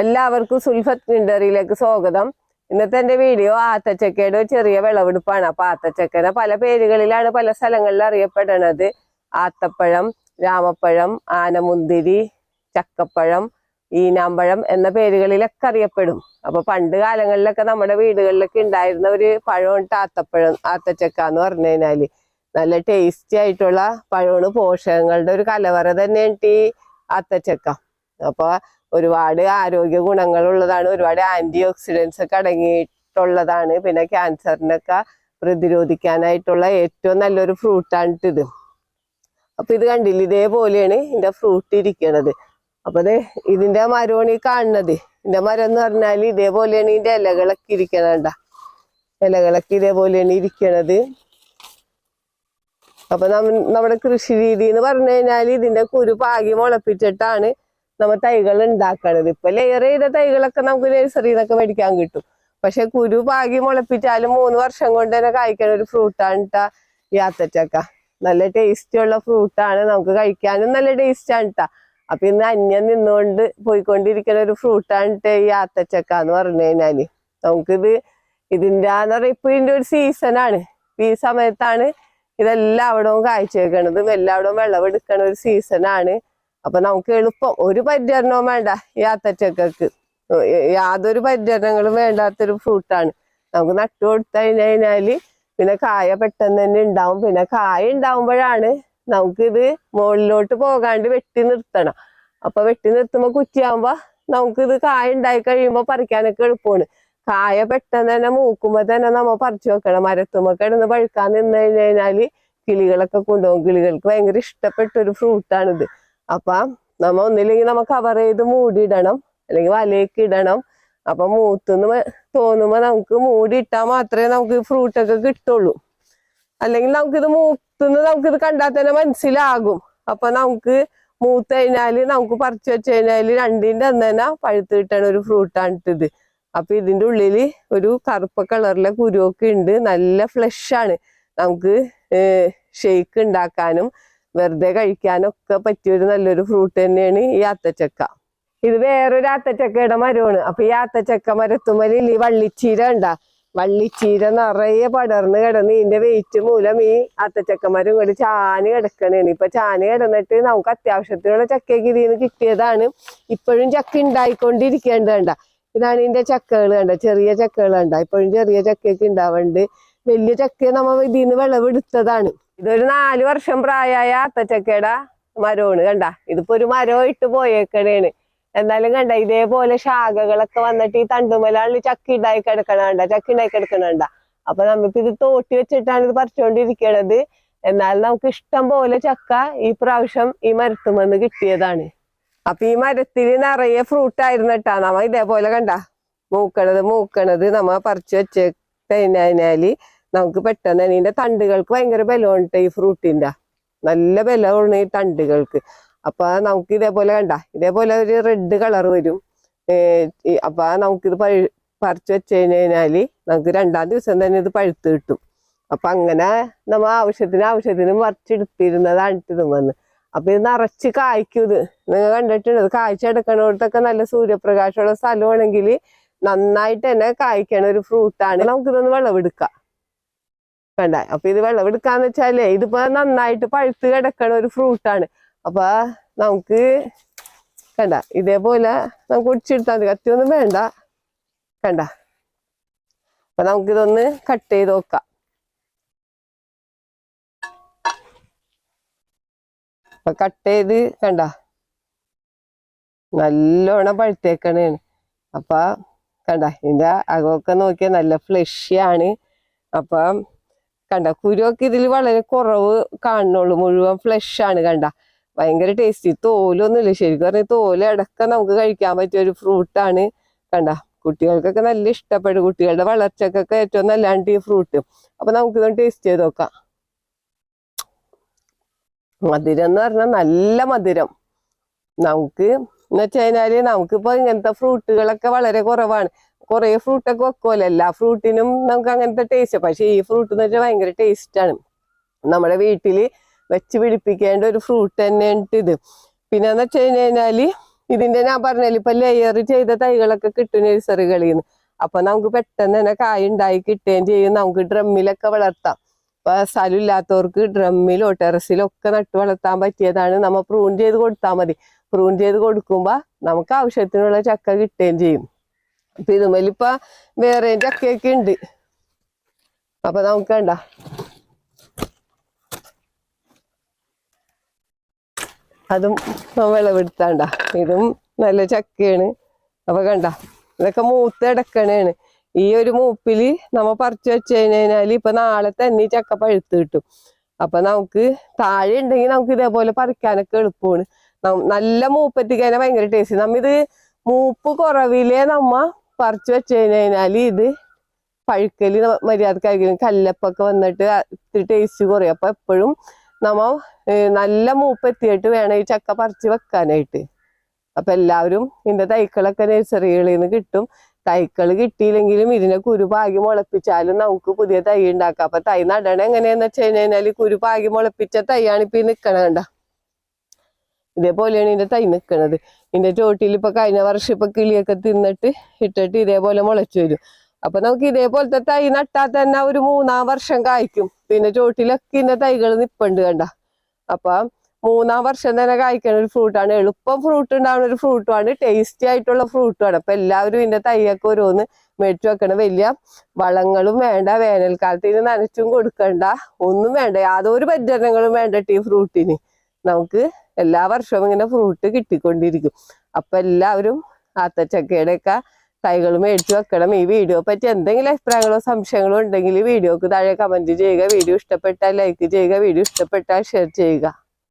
എല്ലാവർക്കും സുൽഫത്ത് ഗ്രിൻഡറിയിലേക്ക് സ്വാഗതം. ഇന്നത്തെ എന്റെ വീഡിയോ ആത്തച്ചക്കയുടെ ഒരു ചെറിയ വിളവെടുപ്പാണ്. അപ്പൊ ആത്തച്ചക്കനെ പല പേരുകളിലാണ് പല സ്ഥലങ്ങളിൽ അറിയപ്പെടുന്നത്. ആത്തപ്പഴം, രാമപ്പഴം, ആനമുന്തിരി, ചക്കപ്പഴം, ഈനാമ്പഴം എന്ന പേരുകളിലൊക്കെ അറിയപ്പെടും. അപ്പൊ പണ്ട് കാലങ്ങളിലൊക്കെ നമ്മുടെ വീടുകളിലൊക്കെ ഉണ്ടായിരുന്ന ഒരു പഴമുണ്ട് ആത്തപ്പഴം, ആത്തച്ചക്ക എന്ന് പറഞ്ഞു കഴിഞ്ഞാല് നല്ല ടേസ്റ്റി ആയിട്ടുള്ള പഴമാണ്. പോഷകങ്ങളുടെ ഒരു കലവറ തന്നെയാണ് ഈ ആത്തച്ചക്ക. അപ്പൊ ഒരുപാട് ആരോഗ്യ ഗുണങ്ങളുള്ളതാണ്, ഒരുപാട് ആന്റി ഓക്സിഡൻസ് ഒക്കെ അടങ്ങിയിട്ടുള്ളതാണ്. പിന്നെ ക്യാൻസറിനൊക്കെ പ്രതിരോധിക്കാനായിട്ടുള്ള ഏറ്റവും നല്ലൊരു ഫ്രൂട്ടാണ് ഇത്. അപ്പൊ ഇത് കണ്ടില്ല, ഇതേപോലെയാണ് ഇതിന്റെ ഫ്രൂട്ട് ഇരിക്കണത്. അപ്പൊ ഇതിന്റെ മരമാണ് ഈ കാണുന്നത്. ഇതിന്റെ മരം എന്ന് പറഞ്ഞാല് ഇതേപോലെയാണ് ഇതിന്റെ ഇലകളൊക്കെ ഇരിക്കണണ്ട, ഇലകളൊക്കെ ഇതേപോലെയാണ് ഇരിക്കണത്. അപ്പൊ നമ്മുടെ കൃഷി രീതി എന്ന് പറഞ്ഞു കഴിഞ്ഞാല് ഇതിന്റെ കുരു പാകി മുളപ്പിച്ചിട്ടാണ് നമ്മൾ തൈകൾ ഉണ്ടാക്കണത്. ഇപ്പൊ ലെയർ ചെയ്ത തൈകളൊക്കെ നമുക്ക് നഴ്സറിയിൽ നിന്നൊക്കെ മേടിക്കാൻ കിട്ടും. പക്ഷെ കുരു പാകി മുളപ്പിച്ചാലും 3 വർഷം കൊണ്ട് തന്നെ കഴിക്കണ ഒരു ഫ്രൂട്ടാണ് ഈ ആത്തച്ചക്ക. നല്ല ടേസ്റ്റി ഉള്ള ഫ്രൂട്ടാണ്, നമുക്ക് കഴിക്കാനും നല്ല ടേസ്റ്റാണ് ട്ടാ. അപ്പൊ ഇന്ന് അന്യം നിന്നുകൊണ്ട് പോയിക്കൊണ്ടിരിക്കുന്ന ഒരു ഫ്രൂട്ടാണ് ഈ ആത്തച്ചക്ക എന്ന് പറഞ്ഞു കഴിഞ്ഞാല്. നമുക്കിത് ഇതിന്റെ ഇപ്പൊ ഇതിന്റെ ഒരു സീസണാണ്. ഈ സമയത്താണ് ഇതെല്ലാവിടവും കാഴ്ച വെക്കണത്, എല്ലാവിടവും വിളവെടുക്കണ ഒരു സീസണാണ്. അപ്പൊ നമുക്ക് എളുപ്പം ഒരു പരിചരണവും വേണ്ട ഈ ആത്തച്ചക്കക്ക്, യാതൊരു പരിചരണങ്ങളും വേണ്ടാത്തൊരു ഫ്രൂട്ടാണ്. നമുക്ക് നട്ടു കൊടുത്തു കഴിഞ്ഞാല് പിന്നെ കായ പെട്ടെന്ന് തന്നെ ഉണ്ടാവും. പിന്നെ കായ ഉണ്ടാവുമ്പോഴാണ് നമുക്കിത് മുകളിലോട്ട് പോകാണ്ട് വെട്ടി നിർത്തണം. അപ്പൊ വെട്ടി നിർത്തുമ്പോ കുറ്റിയാകുമ്പോ നമുക്കിത് കായ ഉണ്ടായി കഴിയുമ്പോ പറിക്കാനൊക്കെ എളുപ്പമാണ്. കായ പെട്ടെന്ന് തന്നെ മൂക്കുമ്പോ തന്നെ നമ്മ പറിച്ചു വെക്കണം. മരത്തുമ്പോ കിടന്ന് പഴുക്കാൻ നിന്ന് കഴിഞ്ഞാല് കിളികളൊക്കെ കൊണ്ടുപോകും. കിളികൾക്ക് ഭയങ്കര ഇഷ്ടപ്പെട്ട ഒരു ഫ്രൂട്ടാണിത്. അപ്പൊ നമ്മ ഒന്നില്ലെങ്കിൽ നമ്മ കവർ ചെയ്ത് മൂടിയിടണം, അല്ലെങ്കിൽ വലയൊക്കെ ഇടണം. അപ്പൊ മൂത്തുന്ന് തോന്നുമ്പോ നമുക്ക് മൂടി ഇട്ടാൽ മാത്രമേ നമുക്ക് ഫ്രൂട്ടൊക്കെ കിട്ടുള്ളൂ. അല്ലെങ്കിൽ നമുക്കിത് നമുക്കിത് കണ്ടാൽ തന്നെ മനസ്സിലാകും. അപ്പൊ നമുക്ക് മൂത്ത് കഴിഞ്ഞാല് നമുക്ക് പറിച്ചു വെച്ച് കഴിഞ്ഞാല് രണ്ടിന്റെ അന്ന് തന്നെ പഴുത്ത് കിട്ടണ ഒരു ഫ്രൂട്ടാണ് ഇത്. അപ്പൊ ഇതിന്റെ ഉള്ളില് ഒരു കറുപ്പ കളറിലെ കുരുവൊക്കെ ഉണ്ട്, നല്ല ഫ്ലഷ് ആണ്. നമുക്ക് ഷെയ്ക്ക് ഉണ്ടാക്കാനും വെറുതെ കഴിക്കാനൊക്കെ പറ്റിയൊരു നല്ലൊരു ഫ്രൂട്ട് തന്നെയാണ് ഈ ആത്തച്ചക്ക. ഇത് വേറൊരു ആത്തച്ചക്കയുടെ മരമാണ്. അപ്പൊ ഈ ആത്തച്ചക്ക മരത്തുമ്മലിൽ ഈ വള്ളിച്ചീര ഉണ്ടാ, വള്ളിച്ചീര നിറയെ പടർന്ന് കിടന്ന് ഇതിന്റെ വെയിറ്റ് മൂലം ഈ ആത്തച്ചക്ക മരം കൂടി ചാന് കിടക്കണേണ്. ഇപ്പൊ ചാന് കിടന്നിട്ട് നമുക്ക് അത്യാവശ്യത്തിനുള്ള ചക്കയൊക്കെ ഇതിന് കിട്ടിയതാണ്. ഇപ്പോഴും ചക്ക ഉണ്ടായിക്കൊണ്ടിരിക്കേണ്ട കണ്ട, ഇതാണ് ഇതിന്റെ ചക്കകൾ കണ്ട, ചെറിയ ചക്കകൾ കണ്ട, ഇപ്പോഴും ചെറിയ ചക്കയൊക്കെ ഉണ്ടാവുന്നുണ്ട്. വലിയ ചക്ക നമ്മ ഇതിന്ന് വിളവെടുത്തതാണ്. ഇതൊരു 4 വർഷം പ്രായമായ ആത്തച്ചക്കയുടെ മരമാണ് കണ്ട. ഇതിപ്പോ ഒരു മരം ഇട്ട് പോയേക്കണേണ്. എന്നാലും കണ്ട ഇതേപോലെ ശാഖകളൊക്കെ വന്നിട്ട് ഈ തണ്ടുമലാണ് ചക്ക ഉണ്ടായി കിടക്കണണ്ട, ചക്ക ഉണ്ടായി കിടക്കണണ്ട. അപ്പൊ നമുക്ക് ഇത് തോട്ടി വെച്ചിട്ടാണ് ഇത് പറിച്ചുകൊണ്ടിരിക്കണത്. എന്നാൽ നമുക്ക് ഇഷ്ടം പോലെ ചക്ക ഈ പ്രാവശ്യം ഈ മരത്തുമെന്ന് കിട്ടിയതാണ്. അപ്പൊ ഈ മരത്തിൽ നിറയെ ഫ്രൂട്ടായിരുന്നു കേട്ടാ. നമ്മ ഇതേപോലെ കണ്ട മൂക്കണത് നമ്മ പറിച്ചു വെച്ച് കഴിഞ്ഞാല് നമുക്ക് പെട്ടെന്ന് തന്നെ ഇതിന്റെ തണ്ടുകൾക്ക് ഭയങ്കര ബലമുണ്ട്. ഈ ഫ്രൂട്ടിന്റെ നല്ല ബലമാണ് ഈ തണ്ടുകൾക്ക്. അപ്പൊ നമുക്ക് ഇതേപോലെ കണ്ട ഇതേപോലെ ഒരു റെഡ് കളർ വരും. അപ്പൊ നമുക്കിത് പറിച്ചു വെച്ച് കഴിഞ്ഞാല് നമുക്ക് 2-ാം ദിവസം തന്നെ ഇത് പഴുത്ത് കിട്ടും. അപ്പൊ അങ്ങനെ നമ്മ ആവശ്യത്തിന് പറിച്ചെടുത്തിരുന്നതാണ് ഇത് വന്ന്. അപ്പൊ ഇത് നിറച്ച് കായ്ക്കും. ഇത് നിങ്ങൾ കണ്ടിട്ടുണ്ട്, കായ്ച്ചെടുക്കണോടത്തൊക്കെ നല്ല സൂര്യപ്രകാശമുള്ള സ്ഥലമാണെങ്കിൽ നന്നായിട്ട് തന്നെ കായ്ക്കണ ഒരു ഫ്രൂട്ടാണ്. നമുക്കിതൊന്ന് വിളവെടുക്കാം വേണ്ട. അപ്പൊ ഇത് വിളവെടുക്കാന്ന് വെച്ചാലേ ഇതിപ്പോ നന്നായിട്ട് പഴുത്ത് കിടക്കണ ഒരു ഫ്രൂട്ടാണ്. അപ്പൊ നമുക്ക് കണ്ട ഇതേപോലെ നമുക്ക് ഒടിച്ചെടുത്താൽ മതി, കത്തിയൊന്നും വേണ്ട കണ്ട. അപ്പൊ നമുക്കിതൊന്ന് കട്ട് ചെയ്ത് നോക്കാം. അപ്പൊ കട്ട് ചെയ്ത് കണ്ട നല്ലോണം പഴുത്തേക്കണേണ്. അപ്പൊ കണ്ട ഇതിന്റെ അകമൊക്കെ നോക്കിയാൽ നല്ല ഫ്ലഷിയാണ്. അപ്പൊ കണ്ട കുരുവൊക്കെ ഇതിൽ വളരെ കുറവ് കാണുന്നുള്ളൂ, മുഴുവൻ ഫ്ലഷ് ആണ് കണ്ട. ഭയങ്കര ടേസ്റ്റി, തോലൊന്നുമില്ല. ശരിക്കും പറഞ്ഞാൽ തോല് ഇടയ്ക്ക് നമുക്ക് കഴിക്കാൻ പറ്റിയ ഒരു ഫ്രൂട്ടാണ് കണ്ട. കുട്ടികൾക്കൊക്കെ നല്ല ഇഷ്ടപ്പെടും, കുട്ടികളുടെ വളർച്ചക്കൊക്കെ ഏറ്റവും നല്ലതാണ് ഈ ഫ്രൂട്ട്. അപ്പൊ നമുക്കിതൊന്ന് ടേസ്റ്റ് ചെയ്ത് നോക്കാം. മധുരം എന്ന് പറഞ്ഞാൽ നല്ല മധുരം. നമുക്ക് എന്ന് വെച്ച് കഴിഞ്ഞാല് നമുക്കിപ്പോ ഇങ്ങനത്തെ ഫ്രൂട്ടുകളൊക്കെ വളരെ കുറവാണ്. കുറെ ഫ്രൂട്ടൊക്കെ വെക്കുമല്ലോ, എല്ലാ ഫ്രൂട്ടിനും നമുക്ക് അങ്ങനത്തെ ടേസ്റ്റ്. പക്ഷെ ഈ ഫ്രൂട്ട് എന്ന് വെച്ചാൽ ഭയങ്കര ടേസ്റ്റാണ്. നമ്മുടെ വീട്ടില് വെച്ച് പിടിപ്പിക്കേണ്ട ഒരു ഫ്രൂട്ട് തന്നെയാണ് ഇത്. പിന്നെന്ന് വെച്ച് കഴിഞ്ഞാല് ഇതിന്റെ ഞാൻ പറഞ്ഞാൽ ഇപ്പൊ ലെയർ ചെയ്ത തൈകളൊക്കെ കിട്ടും നഴ്സറികളിൽ നിന്ന്. അപ്പൊ നമുക്ക് പെട്ടെന്ന് തന്നെ കായ ഉണ്ടായി കിട്ടുകയും ചെയ്യും. നമുക്ക് ഡ്രമ്മിലൊക്കെ വളർത്താം. ഇപ്പൊ സ്ഥലം ഇല്ലാത്തവർക്ക് ഡ്രമ്മിലോ ടെറസിലോ ഒക്കെ നട്ടു വളർത്താൻ പറ്റിയതാണ്. നമ്മ പ്രൂൺ ചെയ്ത് കൊടുത്താൽ മതി. പ്രൂൺ ചെയ്ത് കൊടുക്കുമ്പോ നമുക്ക് ആവശ്യത്തിനുള്ള ചക്ക കിട്ടുകയും ചെയ്യും. അപ്പൊ ഇതുമേലിപ്പ വേറെ ചക്കയൊക്കെ ഉണ്ട്. അപ്പൊ നമുക്ക് കണ്ട അതും വിളവെടുത്താണ്ട. ഇതും നല്ല ചക്കയാണ്. അപ്പൊ കണ്ട ഇതൊക്കെ മൂത്ത് കിടക്കണേണ്. ഈ ഒരു മൂപ്പില് നമ്മ പറിച്ചു വെച്ച് കഴിഞ്ഞാല് ഇപ്പൊ നാളെ തന്നെ ഈ ചക്ക പഴുത്ത് കിട്ടും. അപ്പൊ നമുക്ക് താഴെ ഉണ്ടെങ്കിൽ നമുക്ക് ഇതേപോലെ പറിക്കാനൊക്കെ എളുപ്പമാണ്. നല്ല മൂപ്പെത്തിക്കഴിഞ്ഞാൽ ഭയങ്കര ടേസ്റ്റ്. നമ്മിത് മൂപ്പ് കുറവിലേ നമ്മ പറിച്ചു വെച്ച് കഴിഞ്ഞാല് ഇത് പഴുക്കല് മര്യാദക്കായിരിക്കും. കല്ലപ്പൊക്കെ വന്നിട്ട് ഇത്തിരി ടേസ്റ്റ് കുറയും. അപ്പൊ എപ്പോഴും നമ്മ നല്ല മൂപ്പെത്തിയിട്ട് വേണം ഈ ചക്ക പറിച്ച് വെക്കാനായിട്ട്. അപ്പൊ എല്ലാവരും ഇതിന്റെ തൈക്കളൊക്കെ നഴ്സറികളിൽ നിന്ന് കിട്ടും. തൈക്കൾ കിട്ടിയില്ലെങ്കിലും ഇതിനെ കുരു പാകി മുളപ്പിച്ചാലും നമുക്ക് പുതിയ തൈ ഉണ്ടാക്കാം. അപ്പൊ തൈ നടണ എങ്ങനെയാന്ന് വെച്ച് കഴിഞ്ഞാല് കുരു പാകി മുളപ്പിച്ച തൈയാണ് ഇപ്പൊ ഈ നിക്കണ കണ്ട. ഇതേപോലെയാണ് ഇതിന്റെ തൈ നിക്കണത്. ഇതിന്റെ ചോട്ടിൽ ഇപ്പൊ കഴിഞ്ഞ വർഷം ഇപ്പൊ കിളിയൊക്കെ തിന്നിട്ട് ഇട്ടിട്ട് ഇതേപോലെ മുളച്ചു വരും. അപ്പൊ നമുക്ക് ഇതേപോലത്തെ തൈ നട്ടാൽ തന്നെ ഒരു 3-ാം വർഷം കായ്ക്കും. പിന്നെ ചോട്ടിലൊക്കെ ഇതിന്റെ തൈകൾ നിപ്പുണ്ട് കണ്ട. അപ്പൊ 3-ാം വർഷം തന്നെ കായ്ക്കുന്ന ഒരു ഫ്രൂട്ടാണ്. എളുപ്പം ഫ്രൂട്ട് ഉണ്ടാവുന്ന ഒരു ഫ്രൂട്ടുമാണ്. ടേസ്റ്റി ആയിട്ടുള്ള ഫ്രൂട്ടുമാണ്. അപ്പൊ എല്ലാവരും ഇതിന്റെ തൈയൊക്കെ ഓരോന്ന് മേടിച്ചു വെക്കണം. വലിയ വളങ്ങളും വേണ്ട, വേനൽക്കാലത്ത് ഇതിന് നനച്ചും കൊടുക്കണ്ട, ഒന്നും വേണ്ട, യാതൊരു പരിചരണങ്ങളും വേണ്ട ഈ ഫ്രൂട്ടിന്. നമുക്ക് എല്ലാ വർഷവും ഇങ്ങനെ ഫ്രൂട്ട് കിട്ടിക്കൊണ്ടിരിക്കും. അപ്പൊ എല്ലാവരും ആത്തച്ചക്കയുടെ ഒക്കെ തൈകൾ മേടിച്ചു വെക്കണം. ഈ വീഡിയോ പറ്റി എന്തെങ്കിലും അഭിപ്രായങ്ങളോ സംശയങ്ങളോ ഉണ്ടെങ്കിൽ വീഡിയോക്ക് താഴെ കമന്റ് ചെയ്യുക. വീഡിയോ ഇഷ്ടപ്പെട്ടാൽ ലൈക്ക് ചെയ്യുക. വീഡിയോ ഇഷ്ടപ്പെട്ടാൽ ഷെയർ ചെയ്യുക.